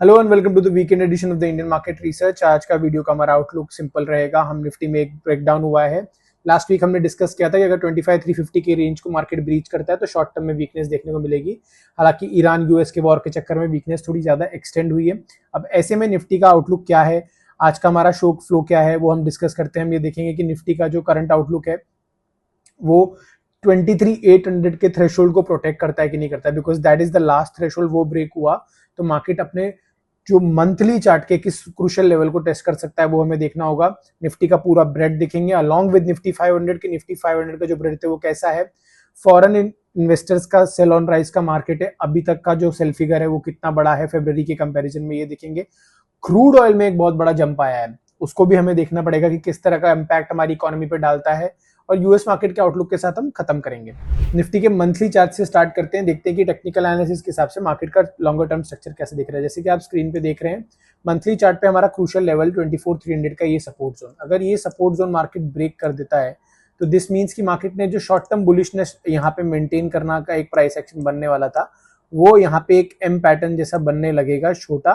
Hello and welcome to the weekend edition of the Indian market research. आज का video का हमारा outlook simple रहेगा। हम निफ्टी में एक ब्रेकडाउन हुआ है। लास्ट वीक हमने डिस्कस किया था कि अगर 25,350 के रेंज को मार्केट ब्रीच करता है तो शॉर्ट टर्म में वीकनेस देखने को मिलेगी। हालांकि ईरान यूएस के वॉर के चक्कर में वीकनेस थोड़ी ज्यादा एक्सटेंड हुई है। अब ऐसे में निफ्टी का आउटलुक क्या है, आज का हमारा शो फ्लो क्या है, वो हम डिस्कस करते हैं। हम ये देखेंगे कि निफ्टी का जो करंट आउटलुक है वो 23,800 के थ्रेशोल्ड को प्रोटेक्ट करता है कि नहीं करता है, because that is the last threshold. वो ब्रेक हुआ तो मार्केट अपने जो मंथली चार्ट के किस क्रूशियल लेवल को टेस्ट कर सकता है वो हमें देखना होगा। निफ्टी का पूरा ब्रेड देखेंगे अलॉन्ग विद निफ्टी 500 की। निफ्टी 500 का जो ब्रेड है वो कैसा है, फॉरेन इन्वेस्टर्स का सेल ऑन राइज का मार्केट है, अभी तक का जो सेल फिगर है वो कितना बड़ा है फरवरी के कंपैरिजन में, ये देखेंगे। क्रूड ऑयल में एक बहुत बड़ा जंप आया है, उसको भी हमें देखना पड़ेगा कि किस तरह का इंपैक्ट हमारी इकोनॉमी पे डालता है। और यूएस मार्केट के आउटलुक के साथ हम खत्म करेंगे। निफ्टी के मंथली चार्ट से स्टार्ट करते हैं, देखते हैं कि टेक्निकल एनालिसिस के हिसाब से मार्केट का लॉन्गर टर्म स्ट्रक्चर कैसे दिख रहा है। जैसे कि आप स्क्रीन पे देख रहे हैं, मंथली चार्ट पे हमारा क्रूशियल लेवल 24,300 का ये सपोर्ट जोन, अगर ये सपोर्ट जोन मार्केट ब्रेक कर देता है तो दिस मीन्स कि मार्केट ने जो शॉर्ट टर्म बुलिशनेस यहाँ पे मेंटेन करना का एक प्राइस एक्शन बनने वाला था वो यहाँ पे एक एम पैटर्न जैसा बनने लगेगा छोटा,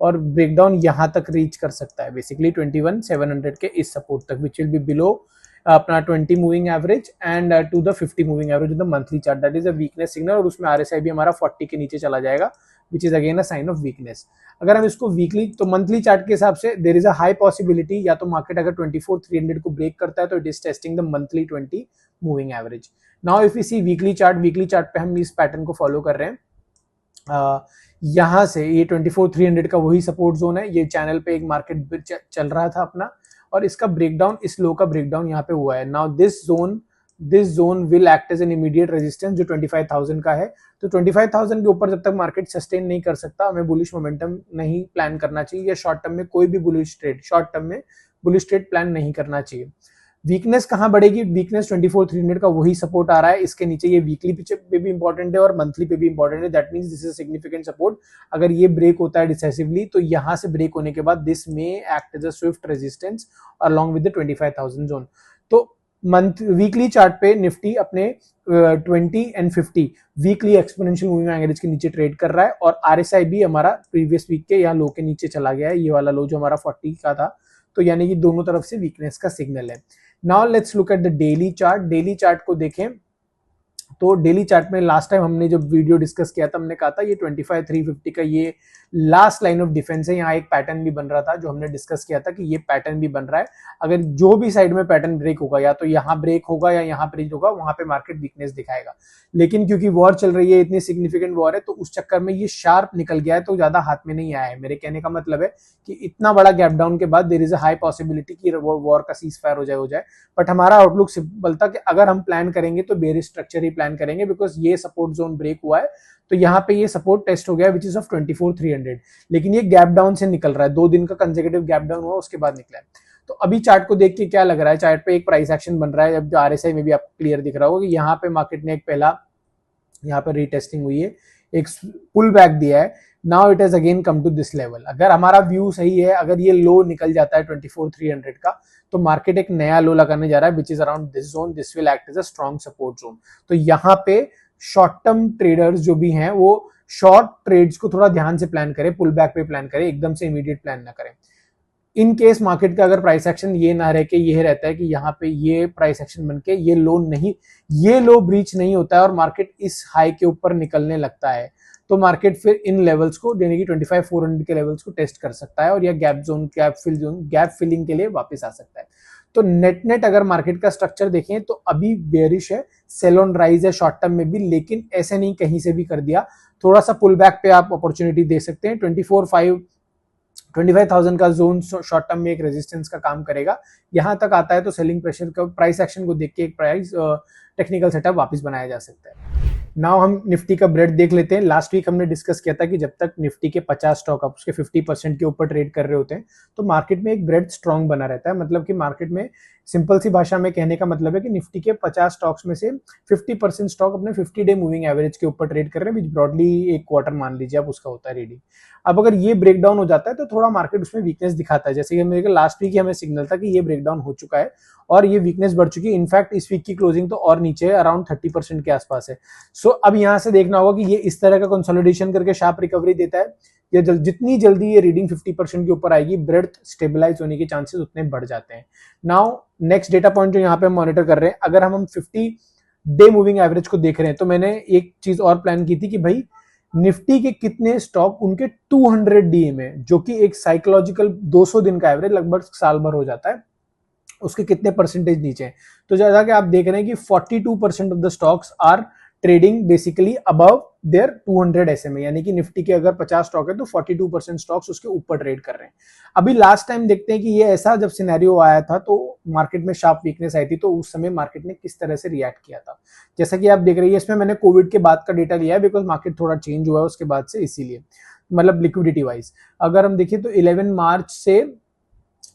और ब्रेकडाउन यहाँ तक रीच कर सकता है बेसिकली 21,700 के इस सपोर्ट तक, विच विल बी बिलो अपना 20 moving average and to the 50 moving average of the monthly chart. That is a weakness signal, और उसमें आरएसआई भी हमारा 40 के नीचे चला जाएगा, which is again a sign of weakness. अगर हम इसको वीकली तो मंथली चार्ट के हिसाब से there is a high possibility, या तो मार्केट अगर 24,300 को ब्रेक करता है तो it is testing the monthly 20 moving average. Now if you see weekly chart पे हम इस पैटर्न को फॉलो कर रहे हैं। यहाँ से ये 24,300 का वही सपोर्ट जोन है, ये चैनल पे एक मार्केट चल रहा था अपना, और इसका ब्रेकडाउन, इस लो का ब्रेकडाउन यहाँ पे हुआ है। Now this zone will act as an immediate resistance जो 25,000 का है। तो 25,000 के ऊपर जब तक मार्केट सस्टेन नहीं कर सकता, हमें बुलिश मोमेंटम नहीं प्लान करना चाहिए, या शॉर्ट टर्म में कोई भी बुलिश ट्रेड प्लान नहीं करना चाहिए। वीकनेस कहां बढ़ेगी, वीकनेस 24,300 का वही सपोर्ट आ रहा है, इसके नीचे ये वीकली पे भी इंपॉर्टेंट है और मंथली पे भी इंपॉर्टेंट है। That means this is significant support. अगर ये ब्रेक होता है डिसाइसिवली तो यहां से ब्रेक होने के बाद this may act as a swift resistance along with the 25,000 zone. तो वीकली चार्ट पे निफ्टी अपने 20 and 50 weekly exponential moving average के नीचे ट्रेड कर रहा है, और आरएसआई भी हमारा प्रीवियस वीक के यहाँ लो के नीचे चला गया है, ये वाला लो जो हमारा 40 का था। तो यानी कि दोनों तरफ से वीकनेस का सिग्नल है। Now let's look at the daily chart. Daily chart को देखें तो डेली चार्ट में लास्ट टाइम हमने जब वीडियो डिस्कस किया था हमने कहा था ये 25,350 का ये लास्ट लाइन ऑफ डिफेंस है। यहाँ एक पैटर्न भी बन रहा था जो हमने डिस्कस किया था कि ये पैटर्न भी बन रहा है। अगर जो भी साइड में पैटर्न ब्रेक होगा, या तो यहाँ ब्रेक होगा या यहाँ ब्रेक होगा, वहां पे मार्केट वीकनेस दिखाएगा। लेकिन क्योंकि वॉर चल रही है, इतनी सिग्निफिकेंट वॉर है, तो उस चक्कर में ये शार्प निकल गया है, तो ज्यादा हाथ में नहीं आया है। मेरे कहने का मतलब है कि इतना बड़ा गैप डाउन के बाद there is a high possibility कि वॉर का सीज फायर हो जाए। बट हमारा आउटलुक सिंपल था कि अगर हम प्लान करेंगे तो बेरिश स्ट्रक्चर ही प्लान करेंगे, बिकॉज ये सपोर्ट जोन ब्रेक हुआ है तो यहाँ पे ये सपोर्ट टेस्ट हो गया विच इज ऑफ 24,300। लेकिन ये गैप डाउन से निकल रहा है, 2 दिन का कंसेक्यूटिव गैप डाउन हुआ उसके बाद निकला है। तो अभी चार्ट को देख के क्या लग रहा है, चार्ट पे एक प्राइस एक्शन बन रहा है। अब जो आरएसआई में भी आपको क्लियर दिख रहा होगा कि यहाँ पे मार्केट ने एक पहला यहाँ पे रीटेस्टिंग हुई है, एक पुल बैक दिया है। Now it has again come to this level. अगर हमारा व्यू सही है, अगर ये लो निकल जाता है 24,300 का, तो मार्केट एक नया लो लगाने जा रहा है which is around this zone. This will act as a strong support zone. तो यहाँ पे शॉर्ट टर्म ट्रेडर्स जो भी हैं वो शॉर्ट ट्रेड्स को थोड़ा ध्यान से प्लान करें, पुल बैक पे प्लान करें, एकदम से इमीडिएट प्लान ना करें। इन केस मार्केट का अगर प्राइस एक्शन ये ना रह के ये रहता है कि यहाँ पे ये प्राइस एक्शन बन के ये लो ब्रीच नहीं होता है और मार्केट इस हाई के ऊपर निकलने लगता है, तो मार्केट फिर इन लेवल्स को यानी कि 25,400 के लेवल्स को टेस्ट कर सकता है, और यह गैप फिलिंग के लिए वापस आ सकता है। तो नेट अगर मार्केट का स्ट्रक्चर देखें तो अभी बेरिश है, सेल ऑन राइज है शॉर्ट टर्म में भी, लेकिन ऐसे नहीं कहीं से भी कर दिया। थोड़ा सा पुल बैक पे आप अपॉर्चुनिटी दे सकते हैं। 25,000 का जोन शॉर्ट टर्म में एक रेजिस्टेंस का काम करेगा। यहां तक आता है तो सेलिंग प्रेशर का प्राइस एक्शन को देख के एक प्राइस टेक्निकल सेटअप वापस बनाया जा सकता है। नाउ हम निफ्टी का ब्रेड देख लेते हैं। लास्ट वीक हमने डिस्कस किया था कि जब तक निफ्टी के 50 स्टॉक आप उसके 50% के ऊपर ट्रेड कर रहे होते हैं तो मार्केट में एक ब्रेड स्ट्रॉन्ग बना रहता है, मतलब कि मार्केट में सिंपल सी भाषा में कहने का मतलब है कि निफ्टी के 50 स्टॉक्स में से 50% स्टॉक अपने 50 डे मूविंग एवरेज के ऊपर ट्रेड कर रहे हैं, विच ब्रॉडली एक क्वार्टर मान लीजिए आप, उसका होता है रीडिंग। अब अगर ये ब्रेक डाउन हो जाता है तो थोड़ा मार्केट उसमें वीकनेस दिखाता है, जैसे कि मेरे लास्ट वीक ही हमें सिग्नल था कि ये ब्रेक डाउन हो चुका है और ये वीकनेस बढ़ चुकी है। इनफैक्ट इस वीक की क्लोजिंग तो और नीचे है, अराउंड 30% के आसपास है। सो अब यहां से देखना होगा कि ये इस तरह का कंसोलिडेशन करके शार्प रिकवरी देता है, या जितनी जल्दी ये रीडिंग 50% के ऊपर आएगी, ब्रेड्थ स्टेबलाइज होने के चांसेस उतने बढ़ जाते हैं। नाउ नेक्स्ट डेटा पॉइंट जो यहाँ पे हम मॉनिटर कर रहे हैं, अगर हम 50 डे मूविंग एवरेज को देख रहे हैं तो मैंने एक चीज और प्लान की थी कि भाई निफ्टी के कितने स्टॉक उनके 200 डीए में, जो कि एक साइकोलॉजिकल 200 दिन का एवरेज लगभग साल भर हो जाता है, उसके कितने परसेंटेज नीचे हैं। तो जैसा कि आप देख रहे हैं कि 42% of the stocks are trading basically above their 200 SMA, यानी कि निफ्टी के अगर 50 स्टॉक है तो 42% स्टॉक्स उसके ऊपर ट्रेड कर रहे हैं। अभी लास्ट टाइम देखते हैं कि ये ऐसा जब सिनेरियो आया था तो मार्केट में शार्प वीकनेस आई थी, तो उस समय मार्केट ने किस तरह से रिएक्ट किया था। जैसा कि आप देख रही है, इसमें मैंने कोविड के बाद का डेटा लिया है बिकॉज मार्केट थोड़ा चेंज हुआ है उसके बाद से, इसीलिए मतलब लिक्विडिटी वाइज अगर हम देखें तो 11 मार्च से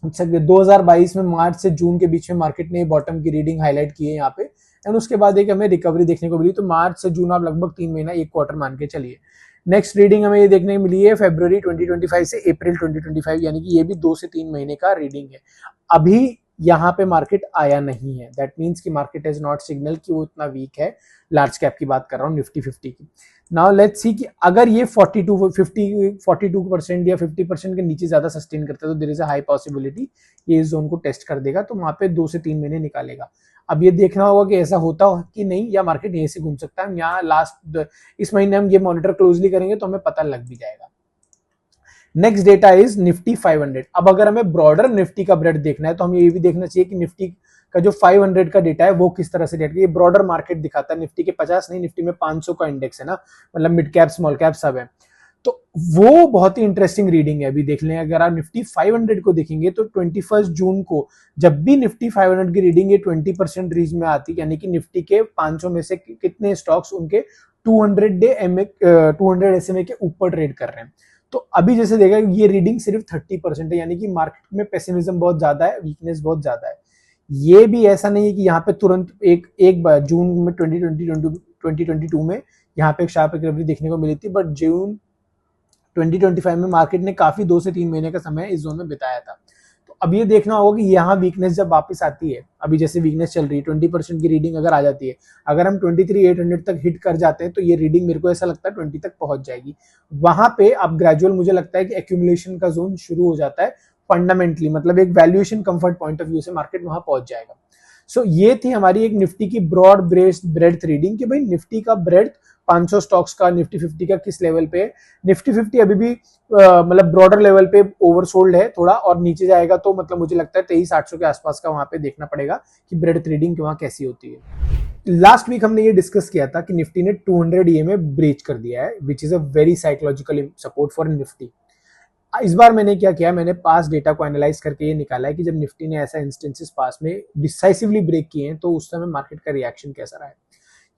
2022 में मार्च से जून के बीच में मार्केट ने बॉटम की रीडिंग हाईलाइट की है यहाँ पे, एंड उसके बाद एक हमें रिकवरी देखने को मिली। तो मार्च से जून आप लगभग 3 महीना, एक क्वार्टर मान के चलिए। नेक्स्ट रीडिंग हमें ये देखने को मिली है फरवरी 2025 से अप्रैल 2025, यानी कि ये भी 2 से 3 महीने का रीडिंग है। अभी यहाँ पे मार्केट आया नहीं है, दैट मीन्स कि मार्केट हैज नॉट सिग्नल कि वो इतना वीक है। लार्ज कैप की बात कर रहा हूँ, निफ्टी 50 की। नाउ लेट्स सी कि अगर ये 42% या 50% के नीचे ज्यादा सस्टेन करता है तो there is a high possibility ये इस जोन को टेस्ट कर देगा, तो वहां पे 2 से 3 महीने निकालेगा। अब ये देखना होगा कि ऐसा होता हो कि नहीं, या मार्केट यहीं से घूम सकता है। यहाँ लास्ट इस महीने हम ये मॉनिटर क्लोजली करेंगे तो हमें पता लग भी जाएगा। Next data is Nifty 500। अब अगर हमें ब्रॉडर निफ्टी का ब्रेड देखना है तो हमें ये भी देखना चाहिए कि निफ्टी का जो 500 का डेटा है वो किस तरह से डेटा, ये ब्रॉडर मार्केट दिखाता है, निफ्टी के 50 नहीं, निफ्टी में 500 का इंडेक्स है ना, मतलब मिड कैप स्मॉल कैप सब है। तो वो बहुत ही इंटरेस्टिंग रीडिंग है। अभी देख लें, अगर आप निफ्टी 500 को देखेंगे तो 21 जून को जब भी निफ्टी 500 की रीडिंग ये 20% रीच में आती, यानी कि निफ्टी के 500 में से कितने स्टॉक्स उनके 200 SMA के ऊपर ट्रेड कर रहे हैं। तो अभी जैसे देखा ये रीडिंग सिर्फ 30% है, यानी कि मार्केट में पेसिमिज्म बहुत ज्यादा है, वीकनेस बहुत ज्यादा है। ये भी ऐसा नहीं है कि यहाँ पे तुरंत एक बार जून में 2022 में यहाँ पे एक शार्प रिकवरी देखने को मिली थी, बट जून 2025 में मार्केट ने काफी 2 से 3 महीने का समय इस जोन में बिताया था। तो अब ये देखना होगा कि यहाँ वीकनेस जब वापस आती है, अभी जैसे वीकनेस चल रही है 20% की रीडिंग अगर आ जाती है, अगर हम 23,800 तक हिट कर जाते हैं तो ये रीडिंग मेरे को ऐसा लगता है 20 तक पहुंच जाएगी। वहां पे अब ग्रेजुअल मुझे लगता है कि एक्यूमुलेशन का जोन शुरू हो जाता है फंडामेंटली, मतलब एक valuation comfort point of view से मार्केट वहां पहुंच जाएगा। सो ये थी हमारी एक निफ्टी की ब्रॉड ब्रेड्थ रीडिंग कि भाई निफ्टी का ब्रेड्थ 500 स्टॉक्स का, निफ्टी 50 का किस लेवल पे है। निफ्टी 50 अभी भी मतलब ब्रॉडर लेवल पे ओवरसोल्ड है थोड़ा, और नीचे जाएगा तो मतलब मुझे लगता है 23,800 के आसपास का वहां पे देखना पड़ेगा कि ब्रेड्थ रीडिंग वहां कैसी होती है। लास्ट वीक हमने ये डिस्कस किया था कि निफ्टी ने 200 EMA ब्रीच कर दिया है, which is a very psychological support for Nifty. इस बार मैंने क्या किया, मैंने पास डेटा को एनालाइज करके ये निकाला है कि जब निफ्टी ने ऐसा इंस्टेंसेस पास में डिसाइसिवली ब्रेक किए हैं तो उस समय मार्केट का रिएक्शन कैसा रहा है।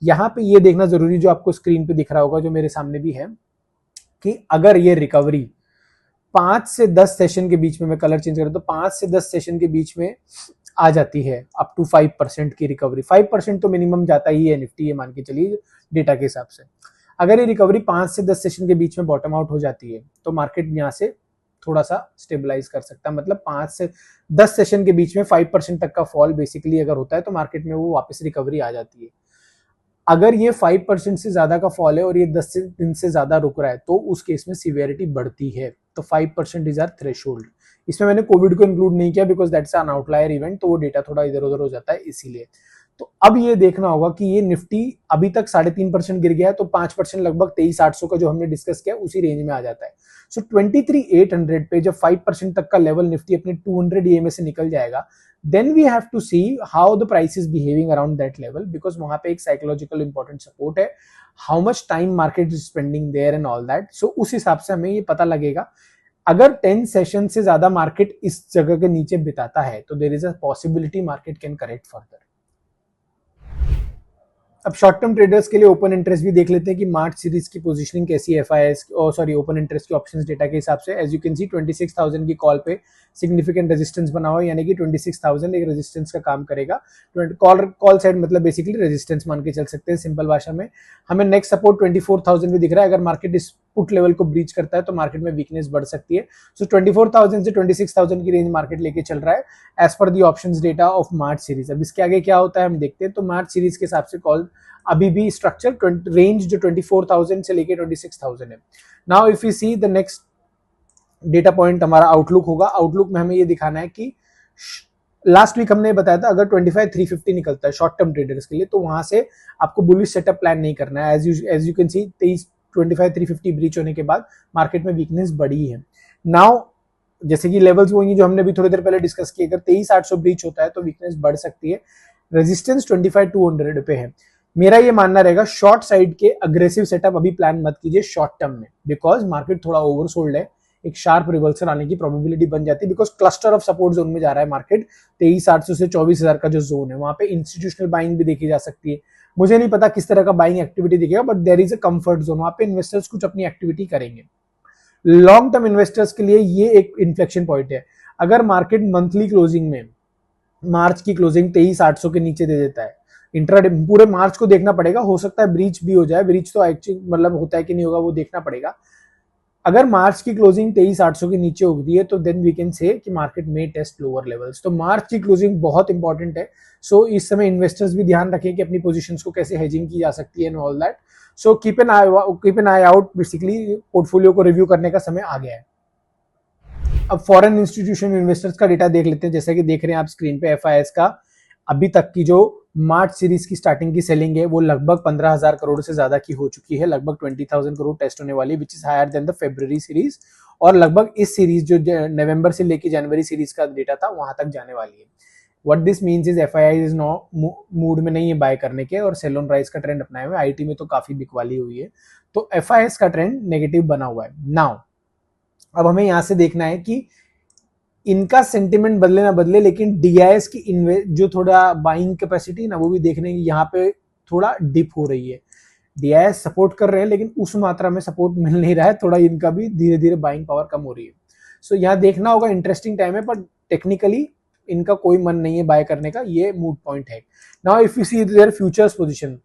यहाँ पे ये देखना जरूरी, जो आपको स्क्रीन पे दिख रहा होगा, जो मेरे सामने भी है, कि अगर ये रिकवरी 5 से 10 सेशन के बीच में, मैं कलर चेंज करूं तो 5 से 10 सेशन के बीच में आ जाती है अप टू 5% की रिकवरी, 5% तो मिनिमम जाता ही है निफ्टी, ये मान के चलिए डेटा के हिसाब से। अगर ये रिकवरी 5 से 10 सेशन के बीच में बॉटम आउट हो जाती है तो मार्केट यहाँ से थोड़ा सा स्टेबलाइज कर सकता है, मतलब 5 से 10 सेशन के बीच में 5% तक का फॉल बेसिकली अगर होता है तो मार्केट में वो वापस रिकवरी आ जाती है। अगर ये 5% से ज्यादा का फॉल है और ये 10 दिन से ज्यादा रुक रहा है तो उस केस में सीवियरिटी बढ़ती है, तो 5% इज आर थ्रेशोल्ड। इसमें मैंने कोविड को इंक्लूड नहीं किया because that's an outlier event, तो वो डेटा थोड़ा इधर उधर हो जाता है इसीलिए। तो अब ये देखना होगा कि ये निफ्टी अभी तक 3.5% गिर गया है, तो 5% लगभग 23,800 का जो हमने डिस्कस किया उसी रेंज में आ जाता है। सो 23,800 पे जब 5% तक का लेवल निफ्टी अपने 200 EMA से निकल जाएगा, then we have to see how the price is behaving around that level, because वहां पे एक psychological important support है, how much time market is spending there and all that। so उस हिसाब से हमें ये पता लगेगा। अगर 10 सेशन से ज्यादा मार्केट इस जगह के नीचे बिताता है तो there is a possibility market can correct further. अब शॉर्ट टर्म ट्रेडर्स के लिए ओपन इंटरेस्ट भी देख लेते हैं कि मार्च सीरीज की पोजीशनिंग कैसी है एफआईएस और सॉरी ओपन इंटरेस्ट की ऑप्शंस डेटा के हिसाब से। एज यू कैन सी 26,000 की कॉल पे सिग्निफिकेंट रेजिस्टेंस बना हुआ है, यानी कि 26,000 एक रेजिस्टेंस का काम करेगा। कॉल साइड मतलब बेसिकली रेजिस्टेंस मान के चल सकते हैं सिंपल भाषा में। हमें नेक्स्ट सपोर्ट 24,000 भी दिख रहा है। अगर मार्केट इस पुट लेवल को ब्रीच करता है तो मार्केट में वीकनेस बढ़ सकती है। सो 24,000 से 26,000 की रेंज मार्केट लेके चल रहा है एज पर the options data of March series. अब इसके आगे क्या होता है हम देखते हैं। तो मार्च सीरीज के हिसाब से कॉल अभी भी स्ट्रक्चर रेंज जो 24,000 से लेके 26,000 है। Now if you see the next data point हमारा आउटलुक होगा। आउटलुक में हमें ये दिखाना है कि लास्ट वीक हमने बताया था अगर 25,350 निकलता है शॉर्ट टर्म ट्रेडर्स के लिए तो वहां से आपको बुलिश सेटअप प्लान नहीं करना है। As you can see 25,350 breach होने के बाद मार्केट में वीकनेस बढ़ी है। नाउ जैसे कि लेवल्स वो जो हमने भी थोड़ी देर पहले डिस्कस किए, अगर 23,800 ब्रीच होता है तो वीकनेस बढ़ सकती है। रेजिस्टेंस 25,200 पे है। मेरा ये मानना रहेगा शॉर्ट साइड के अग्रेसिव सेटअप अभी प्लान मत कीजिए शॉर्ट टर्म में, बिकॉज मार्केट थोड़ा ओवरसोल्ड है। एक शार्प रिवर्सल आने की प्रोबेबिलिटी बन जाती है because cluster of support zone में जा रहा है मार्केट। 23,800 से 24,000 का जो जोन है वहां पे इंस्टीट्यूशनल बाइंग भी देखी जा सकती है। मुझे नहीं पता किस तरह का बाइंग एक्टिविटी दिखेगा, but there is a comfort zone, वहां पे इन्वेस्टर्स कुछ अपनी एक्टिविटी करेंगे। लॉन्ग टर्म इन्वेस्टर्स के लिए ये एक इन्फ्लेक्शन पॉइंट है। अगर मार्केट मंथली क्लोजिंग में मार्च की क्लोजिंग 23,800 के नीचे दे देता है, इंट्राडे पूरे मार्च को देखना पड़ेगा, हो सकता है ब्रीच भी हो जाए। ब्रीच तो एक्चुअली मतलब होता है कि नहीं होगा वो देखना पड़ेगा। अगर मार्च की क्लोजिंग 23,800 के नीचे होती है तो देन वी कैन से कि मार्केट में टेस्ट लोअर लेवल्स। तो मार्च की क्लोजिंग बहुत इंपॉर्टेंट है। सो इस समय इन्वेस्टर्स भी ध्यान रखें कि अपनी पोजीशंस को कैसे हेजिंग की जा सकती है and all that. So keep an I out. Basically portfolio को रिव्यू करने का समय आ गया है। अब फॉरेन इंस्टीट्यूशन इन्वेस्टर्स का डेटा देख लेते हैं। जैसा कि देख रहे हैं आप स्क्रीन पे एफआईएस का अभी तक की जो मार्च सीरीज की स्टार्टिंग की सेलिंग है वो लगभग 15,000 करोड़ से ज्यादा की हो चुकी है। लगभग 20,000 करोड़ टेस्ट होने वाली, which is higher than the February series. और लगभग इस सीरीज जो नवंबर से लेकर जनवरी सीरीज का डेटा था वहां तक जाने वाली है। What this means is FII is no mood में नहीं है बाय करने के और सेल ऑन राइज का ट्रेंड अपनाए हुए। आईटी में तो काफी बिकवाली हुई है, तो एफआईएस का ट्रेंड नेगेटिव बना हुआ है। नाउ अब हमें यहां से देखना है कि इनका सेंटिमेंट बदले ना बदले, लेकिन डीआईएस की जो थोड़ा बाइंग कैपेसिटी ना वो भी देखने की यहाँ पे थोड़ा डिप हो रही है। डीआईएस सपोर्ट कर रहे हैं लेकिन उस मात्रा में सपोर्ट मिल नहीं रहा है, थोड़ा इनका भी धीरे धीरे बाइंग पावर कम हो रही है। सो यहाँ देखना होगा, इंटरेस्टिंग टाइम है, पर टेक्निकली इनका कोई मन नहीं है बाय करने का, ये मूड पॉइंट है। Now if you see their futures position,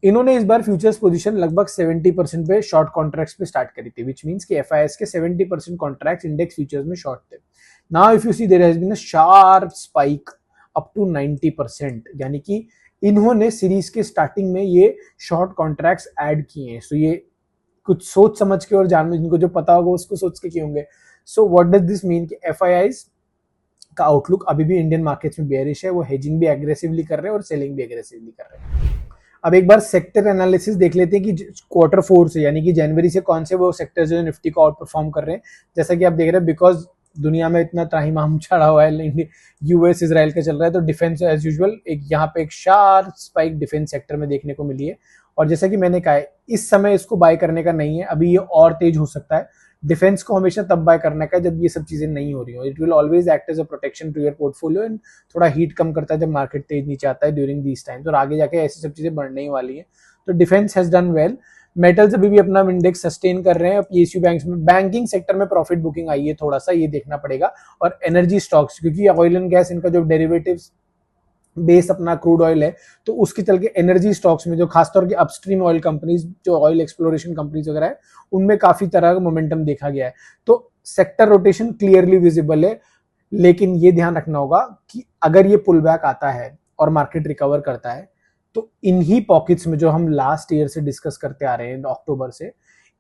इन्होंने इस बार फ्यूचर्स पोजीशन लगभग 70% पे शॉर्ट कॉन्ट्रैक्ट्स पे स्टार्ट करी थी, विच मींस कि एफआईएस के 70% कॉन्ट्रैक्ट्स इंडेक्स फ्यूचर्स में शॉर्ट थे। Now if you see there has been a sharp spike up to 90%, यानी कि इन्होंने सीरीज के स्टार्टिंग में ये शॉर्ट कॉन्ट्रैक्ट्स ऐड किए हैं। सो ये कुछ सोच समझ के और जान, इनको जो पता होगा उसको सोच के किए होंगे। So what does this mean कि एफआईआईज का आउटलुक अभी भी इंडियन मार्केट्स में बेयरिश है। वो हेजिंग भी एग्रेसिवली कर रहे हैं और सेलिंग भी एग्रेसिवली कर रहे हैं। अब एक बार सेक्टर एनालिसिस देख लेते हैं कि क्वार्टर 4 से यानी कि जनवरी से कौन से वो सेक्टर्स जो निफ्टी को आउट परफॉर्म कर रहे हैं। जैसा कि आप देख रहे हैं, बिकॉज दुनिया में इतना त्राहिमाम चढ़ा हुआ है, यूएस इजराइल का चल रहा है, तो डिफेंस एज यूजुअल एक यहाँ पे एक शार्प स्पाइक डिफेंस सेक्टर में देखने को मिली है। और जैसा कि मैंने कहा है, इस समय इसको बाय करने का नहीं है, अभी ये और तेज हो सकता है। डिफेंस को हमेशा तब बाय करने का जब ये सब चीजें नहीं हो रही हो। It will always act as a protection to your portfolio and थोड़ा हीट कम करता है जब मार्केट तेज नीचे आता है ड्यूरिंग दीस टाइम्स, और आगे जाके ऐसी सब चीजें बढ़ने ही वाली है। तो defence has done well. Metals अभी भी अपना इंडेक्स सस्टेन कर रहे हैं। पीएसयू बैंक्स में, बैंकिंग सेक्टर में प्रॉफिट बुकिंग आई है, थोड़ा सा ये देखना पड़ेगा। और एनर्जी स्टॉक्स, क्योंकि ऑयल एंड गैस इनका जो डेरिवेटिव्स बेस अपना क्रूड ऑयल है, तो उसके चल के एनर्जी स्टॉक्स में जो खासतौर के अपस्ट्रीम ऑयल कंपनीज, जो ऑयल एक्सप्लोरेशन कंपनीज वगैरह है, उनमें काफी तरह का मोमेंटम देखा गया है। तो सेक्टर रोटेशन क्लियरली विजिबल है, लेकिन ये ध्यान रखना होगा कि अगर ये पुल बैक आता है और मार्केट रिकवर करता है तो इन्हीं पॉकेट्स में जो हम लास्ट ईयर से डिस्कस करते आ रहे हैं अक्टूबर से,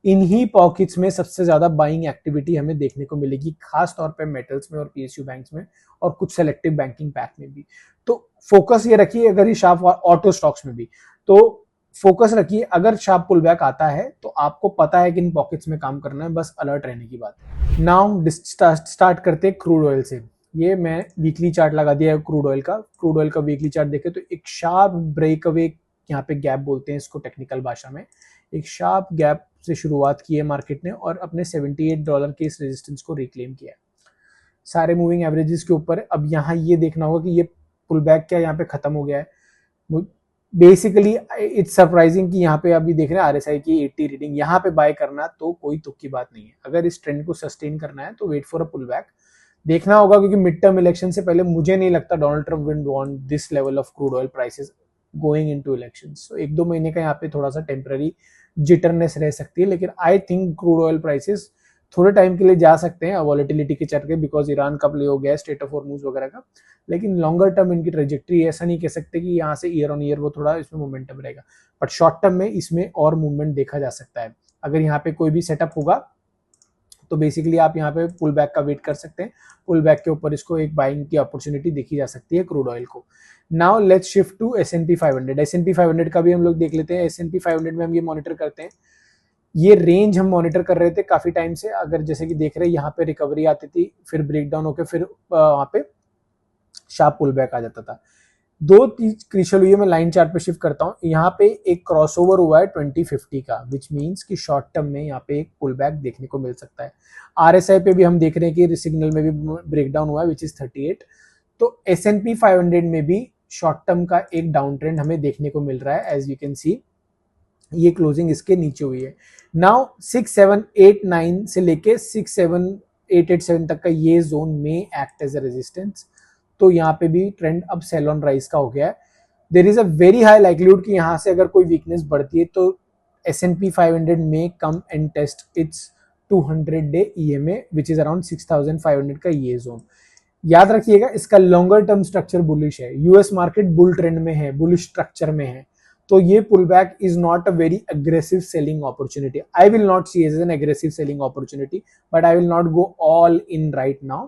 इन्हीं पॉकेट्स में सबसे ज्यादा बाइंग एक्टिविटी हमें देखने को मिलेगी, खास तौर पे मेटल्स में और पीएसयू बैंक्स में और कुछ सेलेक्टिव बैंकिंग पैक में भी। तो फोकस ये रखिए, अगर ये शार्प, ऑटो स्टॉक्स में भी तो फोकस रखिए। अगर शार्प पुल बैक आता है तो आपको पता है कि इन पॉकेट्स में काम करना है, बस अलर्ट रहने की बात है। नाउ स्टार्ट करते हैं क्रूड ऑयल से। ये मैं वीकली चार्ट लगा दिया है क्रूड ऑयल का। क्रूड ऑयल का वीकली चार्ट देखे तो एक शार्प ब्रेक अवे, यहाँ पे गैप बोलते हैं इसको टेक्निकल भाषा में, एक शार्प गैप से शुरुआत की है मार्केट ने और अपने $78 के इस रेजिस्टेंस को रिक्लेम किया है। सारे मूविंग एवरेजेस के ऊपर। अब यहाँ ये देखना होगा कि ये पुल बैक क्या यहाँ पे खत्म हो गया है। बेसिकली इट्स सरप्राइजिंग कि यहाँ पे अभी देख रहे हैं आरएसआई की 80 रीडिंग, यहाँ पे बाय करना तो कोई तुक की बात नहीं है। अगर इस ट्रेंड को सस्टेन करना है तो wait for a pull back, देखना होगा, क्योंकि मिड टर्म इलेक्शन से पहले मुझे नहीं लगता Donald Trump will want this level of crude oil prices going into elections. So 1-2 महीने का यहाँ पे थोड़ा सा टेम्पररी जिटरनेस रह सकती है, लेकिन I think crude oil prices थोड़े टाइम के लिए जा सकते हैं वॉलेटिलिटी के चलते, बिकॉज ईरान का प्ले हो गया, स्टेट ऑफ हॉर्मुज वगैरह का, लेकिन लॉन्गर टर्म इनकी ट्रेजेक्ट्री ऐसा नहीं कह सकते कि यहाँ से ईयर ऑन ईयर वो थोड़ा इसमें मोमेंटम रहेगा, बट शॉर्ट टर्म में इसमें और मूवमेंट देखा जा सकता है। अगर यहाँ पे कोई भी सेटअप होगा तो बेसिकली आप यहाँ पे पुल बैक का वेट कर सकते हैं, पुल बैक के ऊपर इसको एक बाइंग की अपॉर्चुनिटी देखी जा सकती है क्रूड ऑयल को। Now let's shift to S&P 500। S&P 500 का भी हम लोग देख लेते हैं। S&P 500 में हम ये मॉनिटर करते हैं, ये रेंज हम मॉनिटर कर रहे थे काफी टाइम से। अगर जैसे कि देख रहे हैं यहाँ पे रिकवरी आती थी, फिर ब्रेकडाउन होकर फिर वहां पे शार्प पुल बैक आ जाता था। 2 क्रिशल हुई है, मैं लाइन चार्ट पे शिफ्ट करता हूँ। यहाँ पे एक क्रॉसओवर हुआ है 2050 का, विच मीन्स कि शॉर्ट टर्म में यहाँ पे एक पुल बैक देखने को मिल सकता है। RSI पे भी हम देख रहे हैं कि सिग्नल में भी ब्रेकडाउन हुआ है, विच इज 38। तो S&P 500 में भी शॉर्ट टर्म का एक डाउन ट्रेंड हमें देखने को मिल रहा है। एज यू कैन सी ये क्लोजिंग इसके नीचे हुई है। नाउ 6789 से लेके 67887 तक का ये जोन में एक्ट एज अ रेजिस्टेंस, तो यहाँ पे भी ट्रेंड अब सेल ऑन राइज का हो गया है। There is a very high likelihood कि यहाँ से अगर कोई वीकनेस बढ़ती है तो S&P 500 में come and test its 200 day EMA which is around 6500 का ये जोन। याद रखिएगा इसका लॉन्गर टर्म स्ट्रक्चर बुलिश है, यूएस मार्केट बुल ट्रेंड में है, बुलिश स्ट्रक्चर में है, तो ये pull back is not a very aggressive selling opportunity. I will not see as an aggressive selling opportunity, but I will not go all in right now.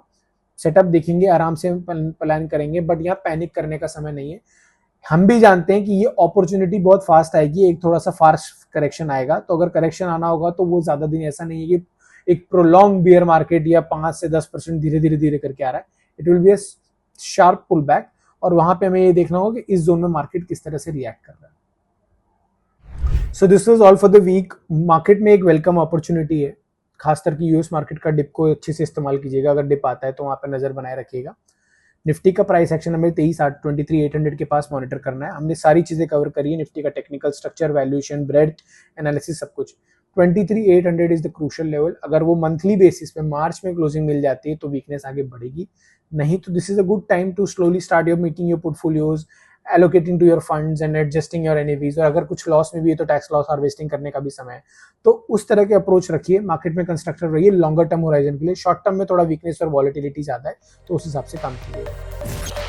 Setup देखेंगे, आराम से plan करेंगे, but यहाँ panic करने का समय नहीं है। हम भी जानते हैं कि ये अपॉर्चुनिटी बहुत फास्ट आएगी, एक थोड़ा सा फास्ट करेक्शन आएगा, तो अगर करेक्शन आना होगा तो वो ज्यादा दिन ऐसा नहीं है कि एक प्रोलॉन्ग बियर मार्केट या 5 से 10% धीरे धीरे धीरे करके आ रहा है। It will be a sharp pull back, और वहां पे हमें ये देखना होगा कि इस जोन में मार्केट किस तरह से रिएक्ट कर रहा है। So this was all for the week. Market में एक वेलकम अपॉर्चुनिटी है, खासकर कि यूएस मार्केट का डिप को अच्छे से इस्तेमाल कीजिएगा। अगर डिप आता है तो वहां पर नजर बनाए रखिएगा। निफ्टी का प्राइस एक्शन हमें 23,800 के पास मॉनिटर करना है। हमने सारी चीजें कवर करी है, निफ्टी का technical structure, valuation, breadth analysis, सब कुछ। 23,800 इज द क्रूशियल लेवल। अगर वो मंथली बेसिस पे मार्च में क्लोजिंग मिल जाती है तो वीकनेस आगे बढ़ेगी, नहीं तो this is a good time to slowly start your making your portfolios, allocating to your funds and adjusting your NAVs. और अगर कुछ लॉस में भी है तो टैक्स लॉस हार्वेस्टिंग करने का भी समय है। तो उस तरह के अप्रोच रखिए, मार्केट में कंस्ट्रक्टिव रहिए लॉन्गर टर्म होराइजन के लिए। शॉर्ट टर्म में थोड़ा वीकनेस और वॉलेटिलिटी ज्यादा है, तो उस हिसाब से काम कीजिए।